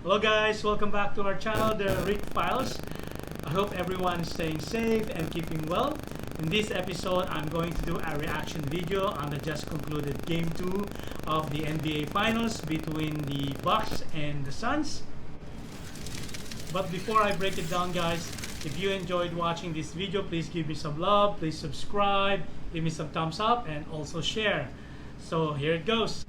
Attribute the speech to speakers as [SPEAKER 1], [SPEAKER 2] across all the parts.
[SPEAKER 1] Hello guys, welcome back to our channel, the Rick Files. I hope everyone is staying safe and keeping well. In this episode, I'm going to do a reaction video on the just concluded Game 2 of the NBA Finals between the Bucks and the Suns. But before I break it down guys, if you enjoyed watching this video, please give me some love, please subscribe, give me some thumbs up, and also share. So here it goes.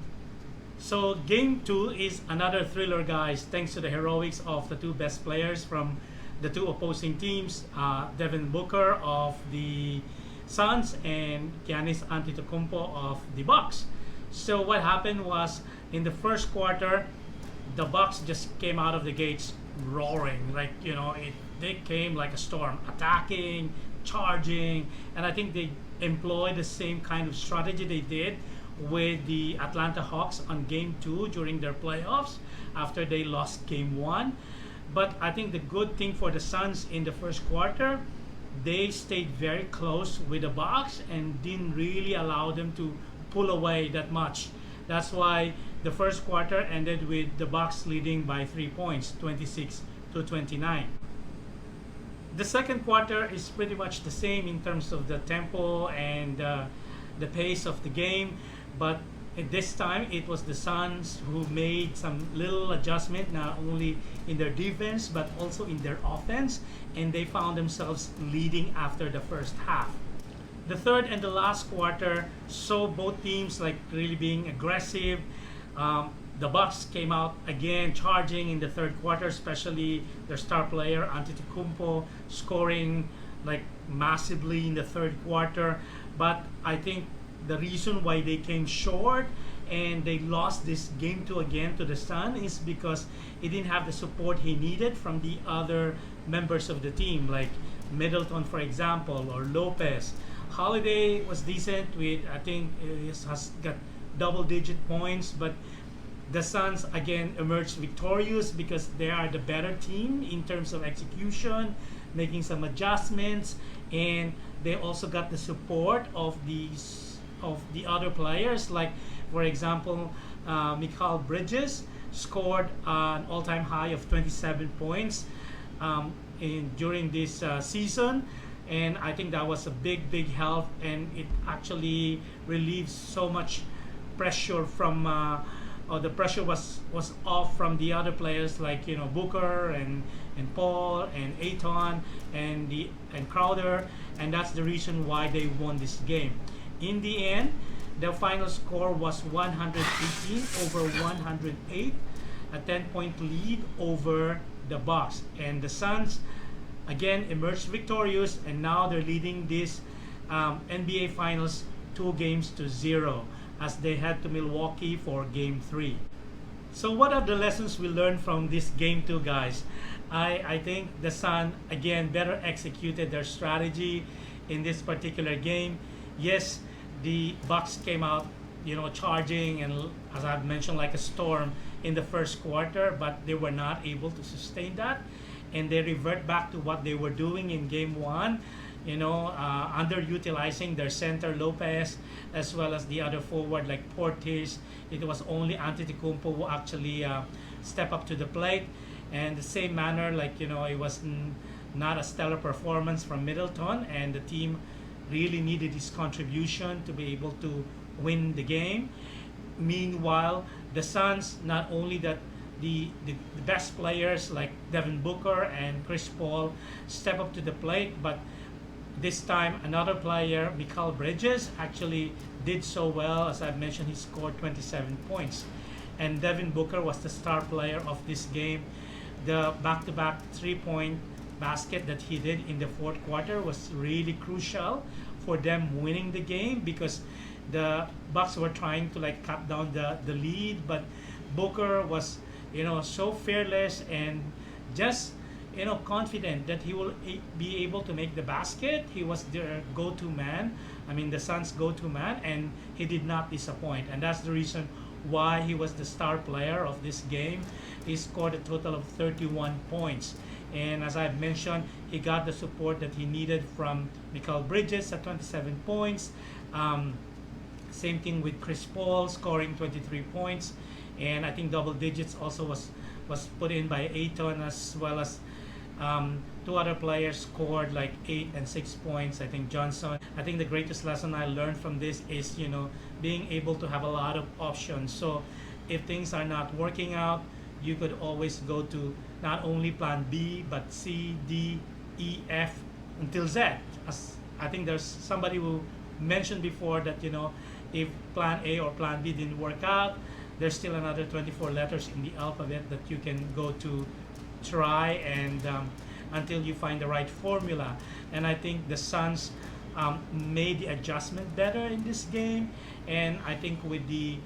[SPEAKER 1] So Game 2 is another thriller guys, thanks to the heroics of the two best players from the two opposing teams, Devin Booker of the Suns and Giannis Antetokounmpo of the Bucks. So what happened was, in the first quarter, the Bucks just came out of the gates roaring, like, you know, they came like a storm, attacking, charging, and I think they employed the same kind of strategy they did with the Atlanta Hawks on Game 2 during their playoffs after they lost Game 1. But I think the good thing for the Suns in the first quarter, they stayed very close with the Bucks and didn't really allow them to pull away that much. That's why the first quarter ended with the Bucks leading by 3 points, 26-29. The second quarter is pretty much the same in terms of the tempo and the pace of the game, but this time it was the Suns who made some little adjustment, not only in their defense but also in their offense, and they found themselves leading after the first half. The third and the last quarter saw both teams like really being aggressive. The Bucks came out again charging in the third quarter, especially their star player Antetokounmpo scoring like massively in the third quarter. But I think the reason why they came short and they lost this Game 2 again to the Sun is because he didn't have the support he needed from the other members of the team, like Middleton, for example, or Lopez. Holiday was decent with, I think, he has got double-digit points, but the Suns again emerged victorious because they are the better team in terms of execution, making some adjustments, and they also got the support of the other players. Like, for example, Mikal Bridges scored an all-time high of 27 points during this season, and I think that was a big help, and it actually relieves so much pressure from the pressure was off from the other players, like, you know, Booker and Paul and Ayton and Crowder, and that's the reason why they won this game. In the end, the final score was 118 over 108, a 10-point lead over the Bucks, and the Suns again emerged victorious, and now they're leading this NBA Finals 2-0 as they head to Milwaukee for Game 3. So what are the lessons we learned from this Game 2 guys? I think the Sun again better executed their strategy in this particular game. Yes, the Bucks came out, you know, charging and, as I've mentioned, like a storm in the first quarter, but they were not able to sustain that, and they revert back to what they were doing in Game 1, you know, underutilizing their center Lopez as well as the other forward like Portis. It was only Antetokounmpo who actually step up to the plate, and the same manner, like, you know, it was not a stellar performance from Middleton, and the team really needed his contribution to be able to win the game. Meanwhile, the Suns, not only that the best players like Devin Booker and Chris Paul step up to the plate, but this time another player, Mikal Bridges, actually did so well. As I've mentioned, he scored 27 points, and Devin Booker was the star player of this game. The back-to-back 3-point basket that he did in the fourth quarter was really crucial for them winning the game, because the Bucks were trying to like cut down the lead, but Booker was, you know, so fearless and just, you know, confident that he will be able to make the basket. He was their go-to man, I mean the Suns' go-to man, and he did not disappoint, and that's the reason why he was the star player of this game. He scored a total of 31 points, and as I've mentioned, he got the support that he needed from Mikal Bridges at 27 points. Same thing with Chris Paul scoring 23 points, and I think double digits also was was put in by Ayton, as well as two other players scored like 8 and 6 points. I think Johnson. I think the greatest lesson I learned from this is, being able to have a lot of options. So if things are not working out, you could always go to not only plan B but C, D, E, F until Z. As I think there's somebody who mentioned before that, if plan A or plan B didn't work out, there's still another 24 letters in the alphabet that you can go to try, and until you find the right formula. And I think the Suns made the adjustment better in this game, and I think with the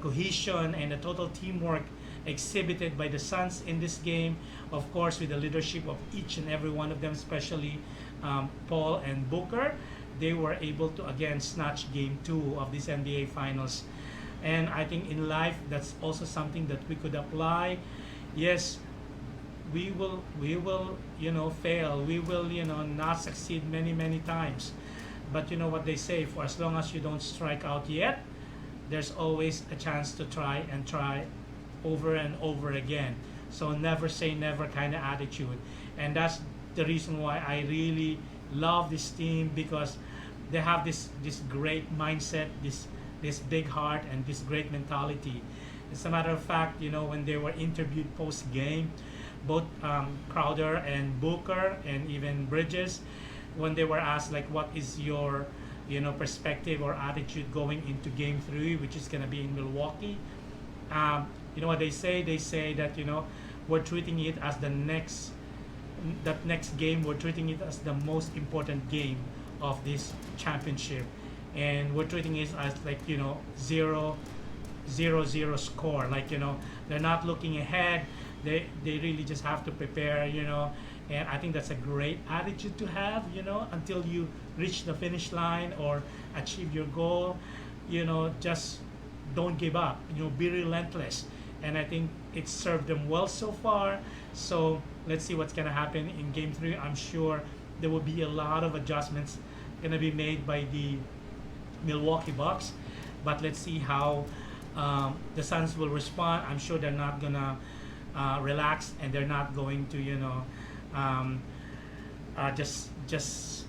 [SPEAKER 1] cohesion and the total teamwork exhibited by the Suns in this game, of course with the leadership of each and every one of them, especially Paul and Booker, they were able to again snatch game 2 of this NBA Finals. And I think in life that's also something that we could apply. Yes, we will fail, we will not succeed many times, but you know what they say, for as long as you don't strike out yet, there's always a chance to try and try over and over again. So never say never kind of attitude. And that's the reason why I really love this team, because they have this great mindset, this big heart, and this great mentality. As a matter of fact, when they were interviewed post game, both Crowder and Booker and even Bridges, when they were asked like what is your perspective or attitude going into game 3, which is going to be in Milwaukee, you know what they say? They say that we're treating it as that next game, we're treating it as the most important game of this championship, and we're treating it as like 0-0 score. Like they're not looking ahead. They really just have to prepare. And I think that's a great attitude to have. Until you reach the finish line or achieve your goal. Just don't give up. Be relentless. And I think it served them well so far. So let's see what's gonna happen in game 3. I'm sure there will be a lot of adjustments gonna be made by the Milwaukee Bucks, but let's see how the Suns will respond. I'm sure they're not gonna relax, and they're not going to just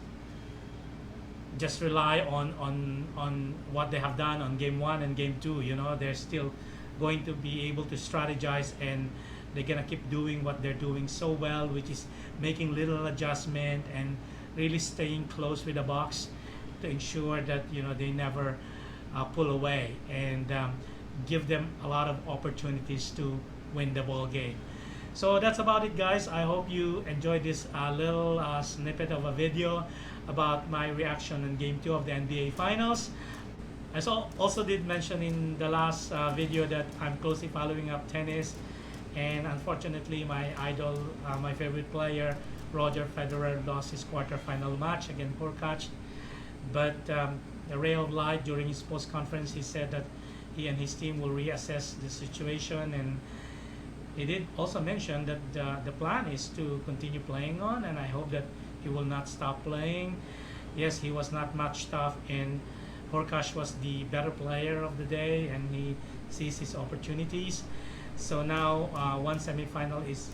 [SPEAKER 1] rely on what they have done on game 1 and game 2. They're still going to be able to strategize, and they're gonna keep doing what they're doing so well, which is making little adjustment and really staying close with the Bucks to ensure that they never pull away, and give them a lot of opportunities to win the ball game. So that's about it, guys. I hope you enjoyed this little snippet of a video about my reaction in game 2 of the NBA Finals. I also did mention in the last video that I'm closely following up tennis, and unfortunately my idol, my favorite player, Roger Federer, lost his quarterfinal match against Hurkacz. But the ray of light during his post-conference, he said that he and his team will reassess the situation, and he did also mention that the plan is to continue playing on, and I hope that he will not stop playing. Yes, he was not much tough, and Hurkacz was the better player of the day, and he sees his opportunities. So now one semifinal is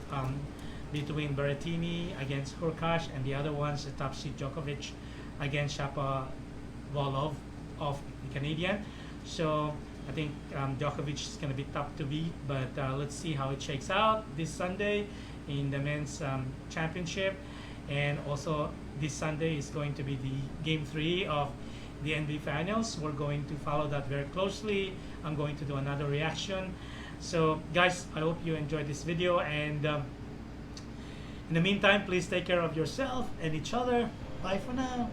[SPEAKER 1] between Berrettini against Hurkacz, and the other one's the top seed Djokovic against Shapovalov of the Canadian. So I think Djokovic is going to be tough to beat, but let's see how it shakes out this Sunday in the men's championship. And also this Sunday is going to be the game 3 of the NBA Finals. We're going to follow that very closely. I'm going to do another reaction. So guys, I hope you enjoyed this video, and in the meantime, please take care of yourself and each other. Bye for now.